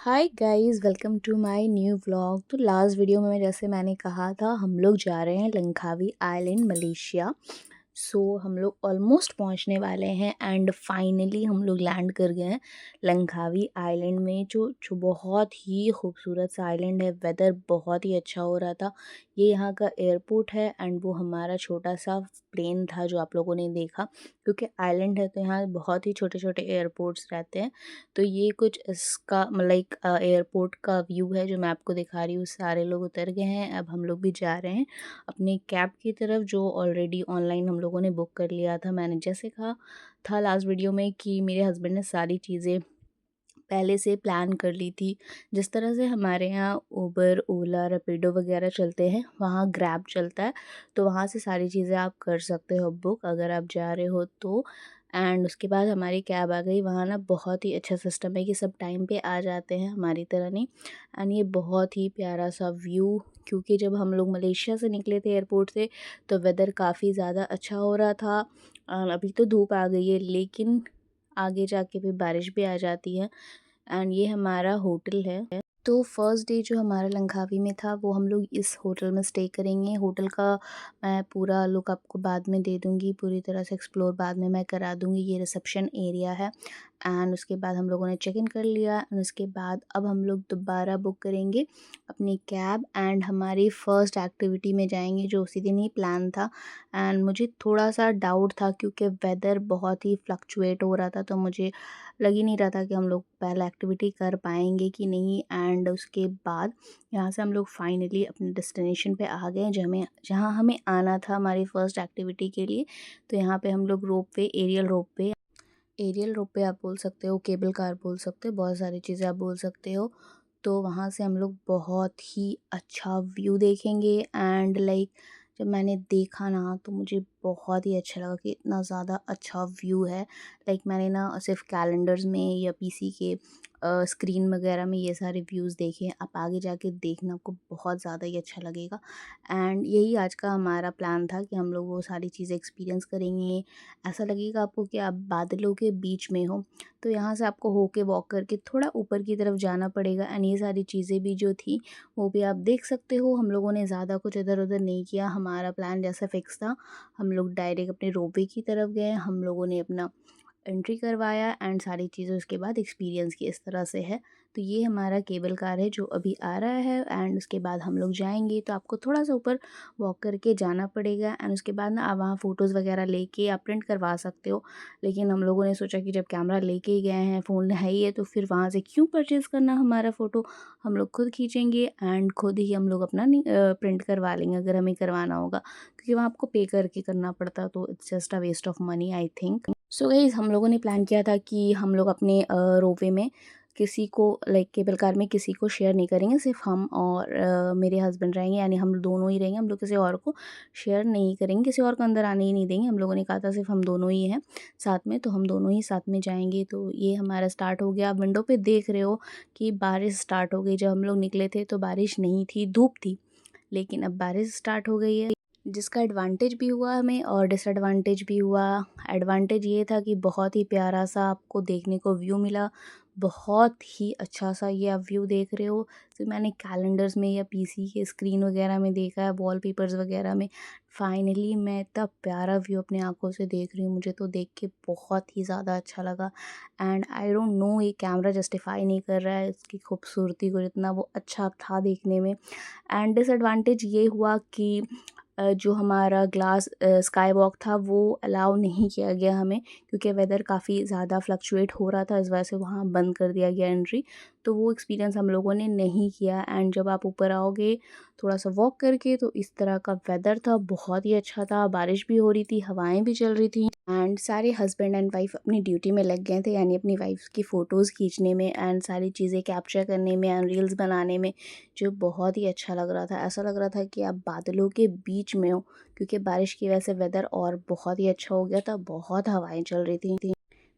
Hi guys, welcome to my new vlog. तो last video में जैसे मैंने कहा था, हम लोग जा रहे हैं लंकावी आइलैंड मलेशिया। हम लोग ऑलमोस्ट पहुंचने वाले हैं एंड फाइनली हम लोग लैंड कर गए हैं लंकावी आइलैंड में, जो बहुत ही खूबसूरत सा आइलैंड है। वेदर बहुत ही अच्छा हो रहा था। ये यहाँ का एयरपोर्ट है एंड वो हमारा छोटा सा प्लेन था जो आप लोगों ने देखा। क्योंकि आइलैंड है तो यहाँ बहुत ही छोटे छोटे एयरपोर्ट्स रहते हैं। तो ये कुछ इसका लाइक एयरपोर्ट का व्यू है जो मैं आपको दिखा रही हूँ। सारे लोग उतर गए हैं, अब हम लोग भी जा रहे हैं अपने कैब की तरफ, जो ऑलरेडी ऑनलाइन हम लोगों ने बुक कर लिया था। मैंने जैसे कहा था लास्ट वीडियो में कि मेरे हस्बैंड ने सारी चीज़ें पहले से प्लान कर ली थी। जिस तरह से हमारे यहाँ उबर, ओला, रैपिडो वगैरह चलते हैं, वहाँ ग्रैब चलता है। तो वहाँ से सारी चीज़ें आप कर सकते हो बुक, अगर आप जा रहे हो तो। एंड उसके बाद हमारी कैब आ गई। वहाँ ना बहुत ही अच्छा सिस्टम है कि सब टाइम पे आ जाते हैं, हमारी तरह नहीं। एंड ये बहुत ही प्यारा सा व्यू, क्योंकि जब हम लोग मलेशिया से निकले थे एयरपोर्ट से तो वेदर काफ़ी ज़्यादा अच्छा हो रहा था। अभी तो धूप आ गई है, लेकिन आगे जाके भी बारिश भी आ जाती है। एंड ये हमारा होटल है। तो फर्स्ट डे जो हमारा लंकावी में था वो हम लोग इस होटल में स्टे करेंगे। होटल का मैं पूरा लुक आपको बाद में दे दूँगी, पूरी तरह से एक्सप्लोर बाद में मैं करा दूँगी। ये रिसेप्शन एरिया है एंड उसके बाद हम लोगों ने चेक इन कर लिया एंड उसके बाद अब हम लोग दोबारा बुक करेंगे अपनी कैब एंड हमारी फ़र्स्ट एक्टिविटी में जाएंगे, जो उसी दिन ही प्लान था। एंड मुझे थोड़ा सा डाउट था क्योंकि वेदर बहुत ही फ्लक्चुएट हो रहा था, तो मुझे लग ही नहीं रहा था कि हम लोग पहला एक्टिविटी कर पाएंगे कि नहीं। एंड उसके बाद यहाँ से हम लोग फाइनली अपने डेस्टिनेशन पे आ गए, जहाँ हमें आना था हमारी फ़र्स्ट एक्टिविटी के लिए। तो यहाँ पे हम लोग एरियल रोप पे आप बोल सकते हो, केबल कार बोल सकते हो, बहुत सारी चीज़ें आप बोल सकते हो। तो वहाँ से हम लोग बहुत ही अच्छा व्यू देखेंगे एंड लाइक जब मैंने देखा ना तो मुझे बहुत ही अच्छा लगा कि इतना ज़्यादा अच्छा व्यू है। लाइक मैंने ना सिर्फ कैलेंडर्स में या पीसी के स्क्रीन वगैरह में ये सारे व्यूज़ देखे हैं। आप आगे जाके देखना, आपको बहुत ज़्यादा ही अच्छा लगेगा। एंड यही आज का हमारा प्लान था कि हम लोग वो सारी चीज़ें एक्सपीरियंस करेंगे। ऐसा लगेगा आपको कि आप बादलों के बीच में हो। तो यहाँ से आपको होके वॉक करके थोड़ा ऊपर की तरफ जाना पड़ेगा एंड ये सारी चीज़ें भी जो थी वो भी आप देख सकते हो। हम लोगों ने ज़्यादा कुछ इधर उधर नहीं किया, हमारा प्लान जैसा फिक्स था। हम लोग डायरेक्ट अपने रोपवे की तरफ गए, हम लोगों ने अपना एंट्री करवाया एंड सारी चीज़ें उसके बाद एक्सपीरियंस की, इस तरह से है। तो ये हमारा केबल कार है जो अभी आ रहा है एंड उसके बाद हम लोग जाएंगे। तो आपको थोड़ा सा ऊपर वॉक करके जाना पड़ेगा एंड उसके बाद ना आप वहाँ फ़ोटोज़ वगैरह लेके आप प्रिंट करवा सकते हो। लेकिन हम लोगों ने सोचा कि जब कैमरा लेके ही गए हैं, फ़ोन है ही है, तो फिर वहाँ से क्यों परचेज़ करना हमारा फ़ोटो। हम लोग खुद खींचेंगे एंड खुद ही हम लोग अपना प्रिंट करवा लेंगे अगर हमें करवाना होगा, क्योंकि वहाँ आपको पे करके करना पड़ता, तो it's just a waste of money I think. So guys, हम लोगों ने प्लान किया था कि हम लोग अपने रोपवे में किसी को लाइक केबल कार में किसी को शेयर नहीं करेंगे, सिर्फ हम और मेरे हस्बैंड रहेंगे, यानी हम दोनों ही रहेंगे। हम लोग किसी और को शेयर नहीं करेंगे, किसी और को अंदर आने ही नहीं देंगे। हम लोगों ने कहा था सिर्फ हम दोनों ही हैं साथ में, तो हम दोनों ही साथ में जाएंगे। तो ये हमारा स्टार्ट हो गया। आप विंडो पे देख रहे हो कि बारिश स्टार्ट हो गई। जब हम लोग निकले थे तो बारिश नहीं थी, धूप थी, लेकिन अब बारिश स्टार्ट हो गई है, जिसका एडवांटेज भी हुआ हमें और डिसएडवांटेज भी हुआ। एडवांटेज ये था कि बहुत ही प्यारा सा आपको देखने को व्यू मिला, बहुत ही अच्छा सा ये आप व्यू देख रहे हो। तो मैंने कैलेंडर्स में या पीसी के स्क्रीन वगैरह में देखा है, वॉलपेपर्स वगैरह में। फाइनली मैं इतना प्यारा व्यू अपने आंखों से देख रही हूँ, मुझे तो देख के बहुत ही ज़्यादा अच्छा लगा। एंड आई डोंट नो, ये कैमरा जस्टिफाई नहीं कर रहा है इसकी खूबसूरती को, जितना वो अच्छा था देखने में। एंड डिसएडवांटेज ये हुआ कि जो हमारा ग्लास स्काई वॉक था वो अलाउ नहीं किया गया हमें, क्योंकि वेदर काफ़ी ज़्यादा फ्लक्चुएट हो रहा था, इस वजह से वहाँ बंद कर दिया गया एंट्री। तो वो एक्सपीरियंस हम लोगों ने नहीं किया। एंड जब आप ऊपर आओगे थोड़ा सा वॉक करके, तो इस तरह का वेदर था, बहुत ही अच्छा था। बारिश भी हो रही थी, हवाएं भी चल रही थी एंड सारे हस्बैंड एंड वाइफ अपनी ड्यूटी में लग गए थे, यानी अपनी वाइफ की फ़ोटोज़ खींचने में एंड सारी चीज़ें कैप्चर करने में एंड रील्स बनाने में, जो बहुत ही अच्छा लग रहा था। ऐसा लग रहा था कि आप बादलों के बीच में हो, क्योंकि बारिश की वजह से वेदर और बहुत ही अच्छा हो गया था, बहुत हवाएं चल रही थी।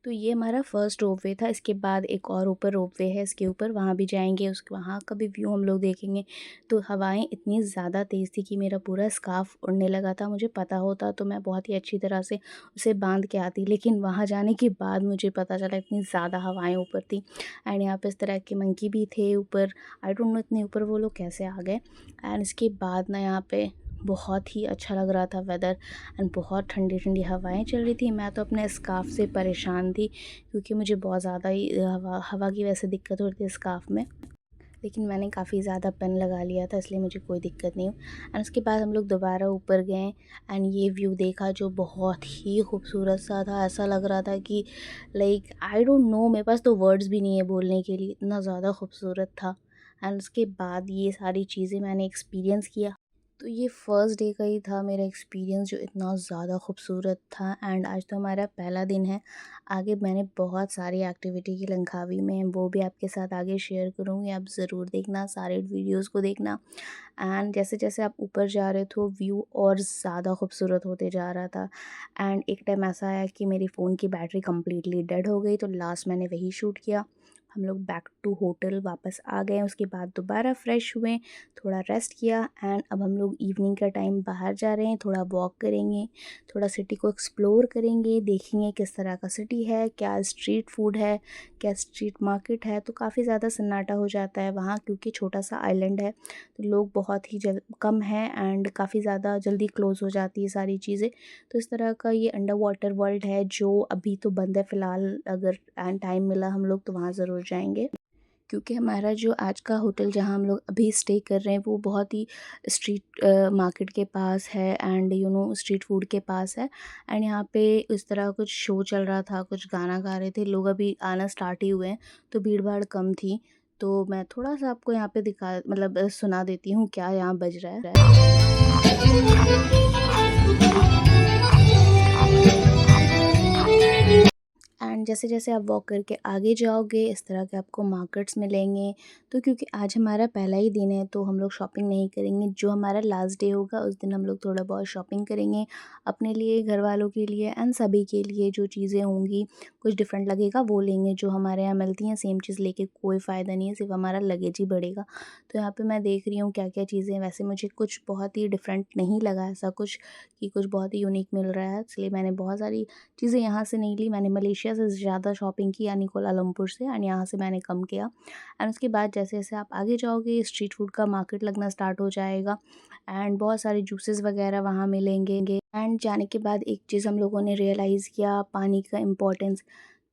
तो ये हमारा फर्स्ट रोपवे था। इसके बाद एक और ऊपर रोपवे है, इसके ऊपर वहाँ भी जाएंगे, उसके वहाँ का भी व्यू हम लोग देखेंगे। तो हवाएं इतनी ज़्यादा तेज़ थी कि मेरा पूरा स्कार्फ़ उड़ने लगा था। मुझे पता होता तो मैं बहुत ही अच्छी तरह से उसे बांध के आती, लेकिन वहाँ जाने के बाद मुझे पता चला इतनी ज़्यादा हवाएं ऊपर थी। एंड यहाँ पे इस तरह के मंकी भी थे ऊपर। आई डोंट नो इतने ऊपर वो लोग कैसे आ गए। एंड इसके बाद ना यहाँ पे बहुत ही अच्छा लग रहा था वेदर, एंड बहुत ठंडी ठंडी हवाएं चल रही थी। मैं तो अपने स्कार्फ़ से परेशान थी, क्योंकि मुझे बहुत ज़्यादा ही हवा हवा की वजह से दिक्कत हो रही थी स्कार्फ़ में। लेकिन मैंने काफ़ी ज़्यादा पेन लगा लिया था, इसलिए मुझे कोई दिक्कत नहीं हुई। एंड उसके बाद हम लोग दोबारा ऊपर गए एंड ये व्यू देखा जो बहुत ही खूबसूरत सा था। ऐसा लग रहा था कि लाइक आई डोंट नो, मेरे पास तो वर्ड्स भी नहीं है बोलने के लिए, इतना ज़्यादा खूबसूरत था। एंड उसके बाद ये सारी चीज़ें मैंने एक्सपीरियंस किया। तो ये फर्स्ट डे का ही था मेरा एक्सपीरियंस जो इतना ज़्यादा खूबसूरत था। एंड आज तो हमारा पहला दिन है। आगे मैंने बहुत सारी एक्टिविटी की लंकावी में, वो भी आपके साथ आगे शेयर करूँगी, आप ज़रूर देखना, सारे वीडियोस को देखना। एंड जैसे जैसे आप ऊपर जा रहे थे व्यू और ज़्यादा खूबसूरत होते जा रहा था। एंड एक टाइम ऐसा आया कि मेरी फ़ोन की बैटरी कम्प्लीटली डेड हो गई, तो लास्ट मैंने वही शूट किया। हम लोग बैक टू होटल वापस आ गए। उसके बाद दोबारा फ्रेश हुए, थोड़ा रेस्ट किया। एंड अब हम लोग इवनिंग का टाइम बाहर जा रहे हैं, थोड़ा वॉक करेंगे, थोड़ा सिटी को एक्सप्लोर करेंगे, देखेंगे किस तरह का सिटी है, क्या स्ट्रीट फूड है, क्या स्ट्रीट मार्केट है। तो काफ़ी ज़्यादा सन्नाटा हो जाता है वहाँ, क्योंकि छोटा सा आइलैंड है, तो लोग बहुत ही कम हैं एंड काफ़ी ज़्यादा जल्दी क्लोज़ हो जाती है सारी चीज़ें। तो इस तरह का ये अंडर वाटर वर्ल्ड है, जो अभी तो बंद है फ़िलहाल। अगर टाइम मिला हम लोग तो वहाँ ज़रूर जाएंगे, क्योंकि हमारा जो आज का होटल जहाँ हम लोग अभी स्टे कर रहे हैं वो बहुत ही स्ट्रीट मार्केट के पास है, एंड स्ट्रीट फूड के पास है। एंड यहाँ पे इस तरह कुछ शो चल रहा था, कुछ गाना गा रहे थे लोग, अभी आना स्टार्ट ही हुए हैं, तो भीड़ भाड़ कम थी। तो मैं थोड़ा सा आपको यहाँ पे दिखा मतलब सुना देती हूँ क्या यहाँ बज रहा है। एंड जैसे जैसे आप वॉक करके आगे जाओगे इस तरह के आपको मार्केट्स मिलेंगे। तो क्योंकि आज हमारा पहला ही दिन है तो हम लोग शॉपिंग नहीं करेंगे। जो हमारा लास्ट डे होगा उस दिन हम लोग थोड़ा बहुत शॉपिंग करेंगे, अपने लिए, घर वालों के लिए एंड सभी के लिए। जो चीज़ें होंगी कुछ डिफरेंट लगेगा वो लेंगे, जो हमारे यहाँ मिलती हैं सेम चीज़ लेके कोई फ़ायदा नहीं है, सिर्फ हमारा लगेज ही बढ़ेगा। तो यहाँ पे मैं देख रही हूँ क्या क्या चीज़ें हैं। वैसे मुझे कुछ बहुत ही डिफरेंट नहीं लगा ऐसा कुछ कि कुछ बहुत ही यूनिक मिल रहा है, इसलिए मैंने बहुत सारी चीज़ें यहाँ से नहीं ली। मैंने मलेशिया से ज़्यादा शॉपिंग की, यानी कोलालमपुर से, एंड यहाँ से मैंने कम किया। एंड उसके बाद जैसे जैसे आप आगे जाओगे स्ट्रीट फूड का मार्केट लगना स्टार्ट हो जाएगा, एंड बहुत सारे जूसेस वगैरह वहाँ मिलेंगे। एंड जाने के बाद एक चीज़ हम लोगों ने रियलाइज़ किया, पानी का इम्पोर्टेंस।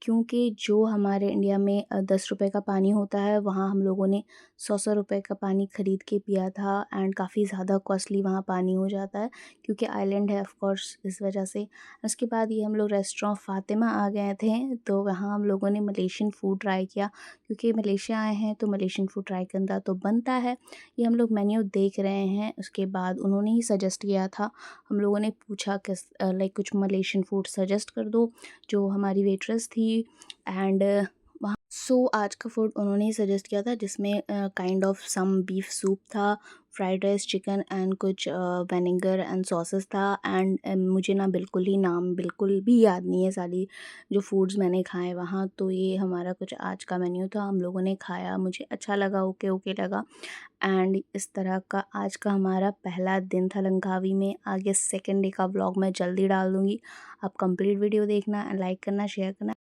क्योंकि जो हमारे इंडिया में 10 रुपए का पानी होता है, वहाँ हम लोगों ने 100 रुपए का पानी ख़रीद के पिया था। एंड काफ़ी ज़्यादा कॉस्टली वहाँ पानी हो जाता है, क्योंकि आइलैंड है ऑफ कोर्स, इस वजह से। उसके बाद ये हम लोग रेस्टोरेंट फ़ातिमा आ गए थे, तो वहाँ हम लोगों ने मलेशियन फ़ूड ट्राई किया, क्योंकि मलेशिया आए हैं तो मलेशियन फ़ूड ट्राई करना तो बनता है। ये हम लोग मेन्यू देख रहे हैं, उसके बाद उन्होंने ही सजेस्ट किया था। हम लोगों ने पूछा किस लाइक कुछ मलेशियन फ़ूड सजेस्ट कर दो, जो हमारी वेट्रेस थी। एंड वहाँ सो आज का फूड उन्होंने ही सजेस्ट किया था, जिसमें kind of some beef soup था, फ्राइड राइस, चिकन एंड कुछ विनेगर एंड सॉसेस था। एंड मुझे ना बिल्कुल ही नाम बिल्कुल भी याद नहीं है सारी जो फूड्स मैंने खाए वहाँ। तो ये हमारा कुछ आज का मेन्यू था, हम लोगों ने खाया, मुझे अच्छा लगा, ओके ओके लगा। एंड इस तरह का आज का हमारा पहला दिन था लंकावी में। आगे सेकेंड डे का व्लॉग मैं जल्दी डाल दूँगी, आप कंप्लीट वीडियो देखना, लाइक करना, शेयर करना।